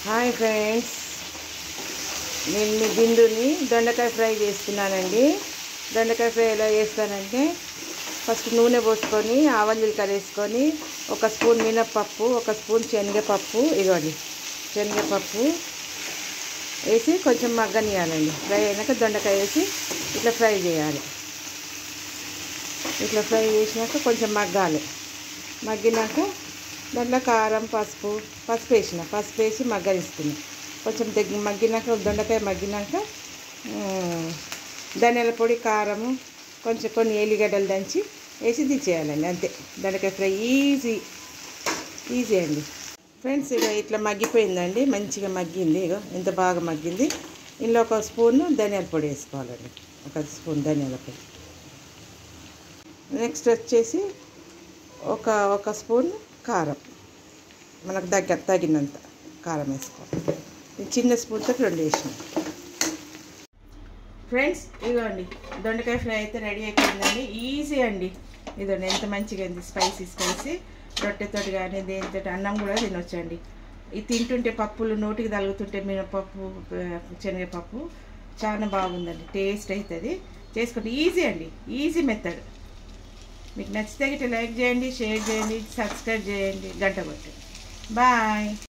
Hi friends, నేను మీ బిందుని దొండకాయ fry చేస్తున్నానండి. దొండకాయ ఫ్రై ఎలా చేస్తానంటే, ఫస్ట్ నూనె పోసుకొని ఆవాలు జీలకర్ర వేసుకొని ఒక స్పూన్ మినప్పప్పు, ఒక స్పూన్ శనగపప్పు, ఇదిగోండి శనగపప్పు వేసి కొంచెం మగ్గనియాలండి. ఫ్రై అయినాక దొండకాయ వేసి ఇట్లా ఫ్రై చేయాలి. ఇట్లా ఫ్రై చేసినాక కొంచెం మగ్గాలి. మగ్గినాక దాంట్లో కారం, పసుపు వేసి మగ్గనిస్తుంది. కొంచెం మగ్గినాక దొండకాయ మగ్గినాక ధనియాల పొడి, కారము, కొంచెం కొన్ని ఎల్లిగడ్డలు దంచి వేసి దించేయాలండి. అంతే, దొండకాయ ఫ్రై ఈజీ అండి ఫ్రెండ్స్. ఇక ఇట్లా మగ్గిపోయిందండి, మంచిగా మగ్గింది. ఇక ఎంత బాగా మగ్గింది. ఇందులో ఒక స్పూన్ ధనియాల పొడి వేసుకోవాలండి, ఒక స్పూన్ ధనియాల పొడి. నెక్స్ట్ వచ్చేసి ఒక స్పూన్ కారం, మనకు తగినంత కారం వేసుకోవాలి. చిన్న స్పూన్తో 2 వేసినాం ఫ్రెండ్స్. ఇదిగోండి దొండకాయ ఫ్రై అయితే రెడీ అయిపోయిందండి. ఈజీ అండి. ఇదండి ఎంత మంచిగా ఉంది, స్పైసీ రొట్టెతోటి కానీ దేనితో అన్నం కూడా తినొచ్చండి. ఇది తింటుంటే పప్పులు నోటికి తగులుతుంటే మినపప్పు, శనగపప్పు చాలా బాగుందండి. టేస్ట్ అవుతుంది. చేసుకుంటే ఈజీ అండి, ఈజీ మెథడ్. మీకు నచ్చితే గిట్ట లైక్ చేయండి, షేర్ చేయండి, సబ్స్క్రైబ్ చేయండి, గంట కొట్టండి. బాయ్.